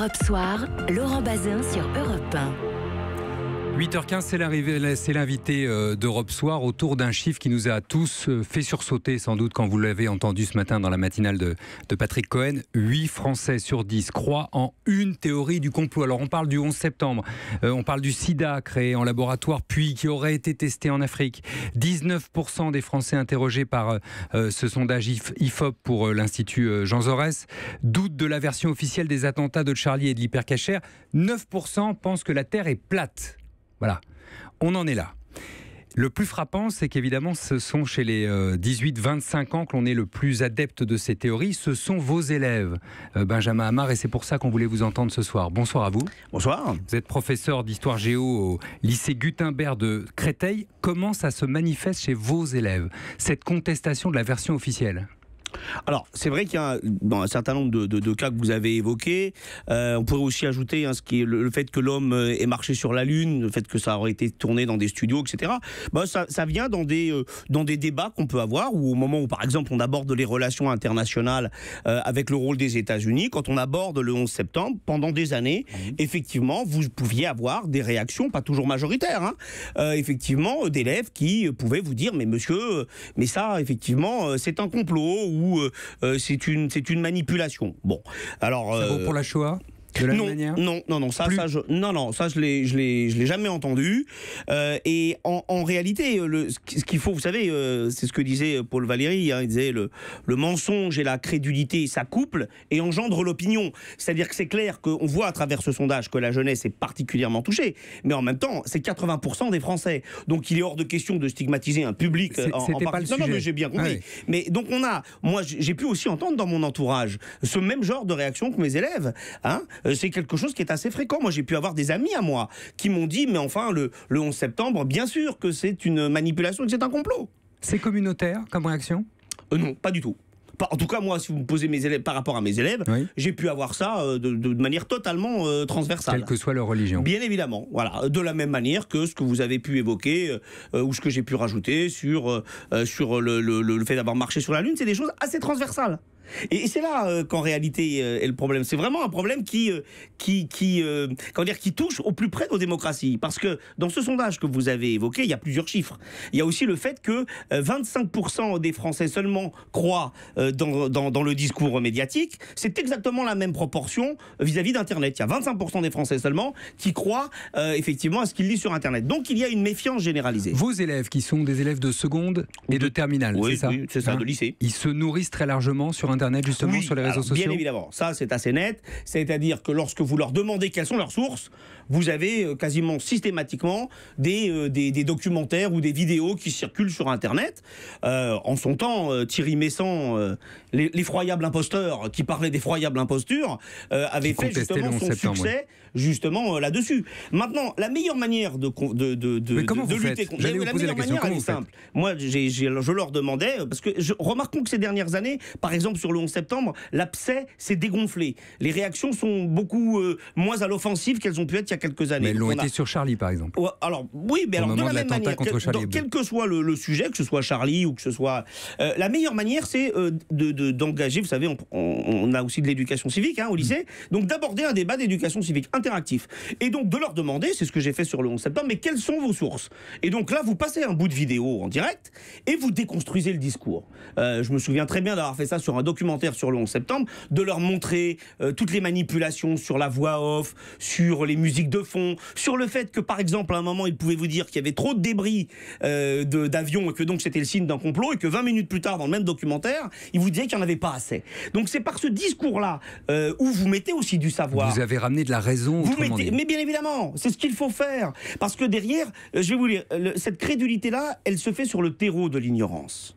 Europe Soir, Laurent Bazin sur Europe 1. 8h15, c'est l'invité d'Europe Soir autour d'un chiffre qui nous a tous fait sursauter, sans doute quand vous l'avez entendu ce matin dans la matinale de Patrick Cohen. 8 Français sur 10 croient en une théorie du complot. Alors on parle du 11 septembre, on parle du sida créé en laboratoire puis qui aurait été testé en Afrique. 19% des Français interrogés par ce sondage IFOP pour l'Institut Jean Jaurès doutent de la version officielle des attentats de Charlie et de l'Hypercacher. 9% pensent que la Terre est plate. Voilà, on en est là. Le plus frappant, c'est qu'évidemment, ce sont chez les 18-25 ans que l'on est le plus adepte de ces théories. Ce sont vos élèves, Benjamin Amar, et c'est pour ça qu'on voulait vous entendre ce soir. Bonsoir à vous. Bonsoir. Vous êtes professeur d'histoire géo au lycée Gutenberg de Créteil. Comment ça se manifeste chez vos élèves, cette contestation de la version officielle ? Alors, c'est vrai qu'il y a un certain nombre de cas que vous avez évoqués. On pourrait aussi ajouter ce qui est le fait que l'homme ait marché sur la Lune, le fait que ça aurait été tourné dans des studios, etc. Ça vient dans des débats qu'on peut avoir, ou au moment où, par exemple, on aborde les relations internationales avec le rôle des États-Unis. Quand on aborde le 11 septembre, pendant des années, effectivement, vous pouviez avoir des réactions, pas toujours majoritaires, effectivement, d'élèves qui pouvaient vous dire « Mais monsieur, mais ça, effectivement, c'est un complot » ou c'est une manipulation. Bon, alors ça vaut pour la Shoah de la même manière ? Non, ça je l'ai jamais entendu. Et en réalité, ce qu'il faut, vous savez, c'est ce que disait Paul Valéry. Il disait le mensonge et la crédulité s'accouplent et engendrent l'opinion. C'est-à-dire que c'est clair qu'on voit à travers ce sondage que la jeunesse est particulièrement touchée, mais en même temps, c'est 80% des Français. Donc il est hors de question de stigmatiser un public. C'était pas le sujet. Non, mais j'ai bien compris. Ouais. Mais donc moi j'ai pu aussi entendre dans mon entourage ce même genre de réaction que mes élèves. C'est quelque chose qui est assez fréquent. Moi, j'ai pu avoir des amis à moi qui m'ont dit, mais enfin, le 11 septembre, bien sûr que c'est une manipulation et que c'est un complot. C'est communautaire comme réaction ? Non, pas du tout. En tout cas, moi, si vous me posez mes élèves par rapport à mes élèves, oui, j'ai pu avoir ça de manière totalement transversale. Quelle que soit leur religion. Bien évidemment, voilà. De la même manière que ce que vous avez pu évoquer ou ce que j'ai pu rajouter sur le fait d'avoir marché sur la Lune, c'est des choses assez transversales. Et c'est là qu'en réalité est le problème. C'est vraiment un problème qui touche au plus près de nos démocraties. Parce que dans ce sondage que vous avez évoqué, il y a plusieurs chiffres. Il y a aussi le fait que 25% des Français seulement croient dans le discours médiatique. C'est exactement la même proportion vis-à-vis d'Internet. Il y a 25% des Français seulement qui croient effectivement à ce qu'ils lisent sur Internet. Donc il y a une méfiance généralisée. Vos élèves qui sont des élèves de seconde et de terminale, oui, c'est ça ? Oui, c'est ça, de lycée. Ils se nourrissent très largement sur Internet, justement, oui, sur les réseaux sociaux. Bien évidemment, ça c'est assez net. C'est-à-dire que lorsque vous leur demandez quelles sont leurs sources, vous avez quasiment systématiquement des documentaires ou des vidéos qui circulent sur Internet. En son temps, Thierry Messant, l'effroyable imposteur, qui parlait d'effroyable imposture, avait fait justement son succès là-dessus. Maintenant, la meilleure manière de lutter contre... La meilleure manière, elle est simple. Moi, je leur demandais, parce que remarquons que ces dernières années, par exemple sur le 11 septembre, l'abcès s'est dégonflé. Les réactions sont beaucoup moins à l'offensive qu'elles ont pu être il y a quelques années. Mais elles l'ont été sur Charlie, par exemple. Alors, oui, mais alors de la même manière, quel que soit le sujet, que ce soit Charlie ou que ce soit... la meilleure manière, c'est d'engager, vous savez, on a aussi de l'éducation civique au lycée, donc d'aborder un débat d'éducation civique interactif. Et donc de leur demander, c'est ce que j'ai fait sur le 11 septembre, mais quelles sont vos sources ? Et donc là, vous passez un bout de vidéo en direct et vous déconstruisez le discours. Je me souviens très bien d'avoir fait ça sur un documentaire sur le 11 septembre, de leur montrer toutes les manipulations sur la voix off, sur les musiques de fond, sur le fait que, par exemple, à un moment, ils pouvaient vous dire qu'il y avait trop de débris d'avions et que donc c'était le signe d'un complot et que 20 minutes plus tard, dans le même documentaire, ils vous disaient qu'il n'y en avait pas assez. Donc c'est par ce discours-là où vous mettez aussi du savoir. Vous avez ramené de la raison. Mais bien évidemment, c'est ce qu'il faut faire. Parce que derrière, je vais vous dire, cette crédulité-là, elle se fait sur le terreau de l'ignorance.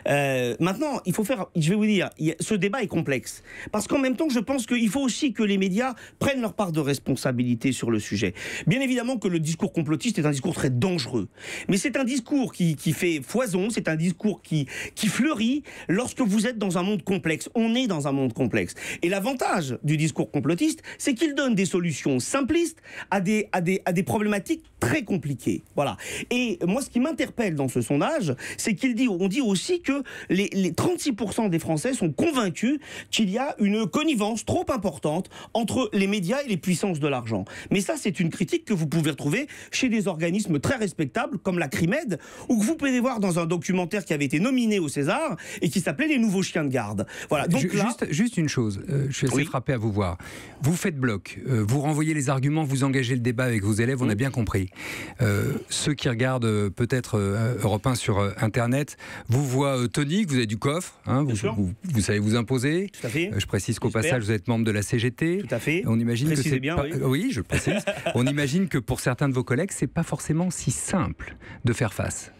Maintenant, je vais vous dire, ce débat est complexe. Parce qu'en même temps, je pense qu'il faut aussi que les médias prennent leur part de responsabilité sur le sujet. Bien évidemment que le discours complotiste est un discours très dangereux. Mais c'est un discours qui fait foison, c'est un discours qui fleurit lorsque vous êtes dans un monde complexe. On est dans un monde complexe. Et l'avantage du discours complotiste, c'est qu'il donne des solutions simplistes à des problématiques très compliquées. Voilà. Et moi, ce qui m'interpelle dans ce sondage, c'est on dit aussi que les 36% des Français sont sont convaincus qu'il y a une connivence trop importante entre les médias et les puissances de l'argent. Mais ça, c'est une critique que vous pouvez retrouver chez des organismes très respectables comme la CRIMED, ou que vous pouvez voir dans un documentaire qui avait été nominé au César et qui s'appelait Les Nouveaux Chiens de Garde. Voilà. Donc juste une chose, je suis assez frappé à vous voir. Vous faites bloc, vous renvoyez les arguments, vous engagez le débat avec vos élèves, on a bien compris. Ceux qui regardent peut-être Europe 1 sur Internet vous voient tonique, vous avez du coffre, hein, vous savez vous imposer. Tout à fait. Je précise qu'au passage, vous êtes membre de la CGT. Tout à fait. On imagine Précisez que c'est bien, pas... oui. Oui, je précise. On imagine que pour certains de vos collègues, c'est pas forcément si simple de faire face.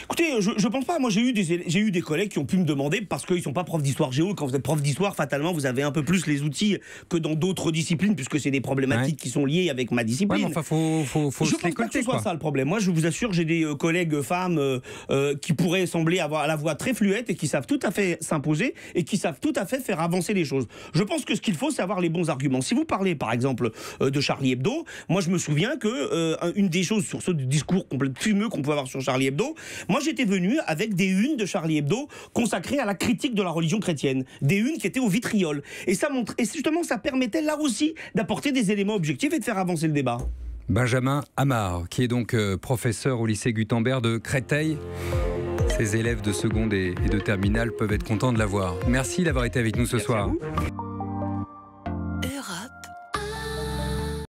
Écoutez, je pense pas. Moi, j'ai eu des collègues qui ont pu me demander, parce qu'ils sont pas profs d'histoire géo. Quand vous êtes prof d'histoire, fatalement, vous avez un peu plus les outils que dans d'autres disciplines, puisque c'est des problématiques qui sont liées avec ma discipline. Ouais, enfin, faut je pense pas que ce soit ça le problème. Moi, je vous assure, j'ai des collègues femmes qui pourraient sembler avoir la voix très fluette et qui savent tout à fait s'imposer et qui savent tout à fait faire avancer les choses. Je pense que ce qu'il faut, c'est avoir les bons arguments. Si vous parlez, par exemple, de Charlie Hebdo, moi, je me souviens que une des choses sur ce discours complètement fumeux qu'on pouvait avoir sur Charlie Hebdo, moi, j'étais venu avec des unes de Charlie Hebdo consacrées à la critique de la religion chrétienne. Des unes qui étaient au vitriol. Et ça montre, et justement, ça permettait là aussi d'apporter des éléments objectifs et de faire avancer le débat. Benjamin Amar, qui est donc professeur au lycée Gutenberg de Créteil. Ses élèves de seconde et de terminale peuvent être contents de l'avoir. Merci d'avoir été avec nous ce soir.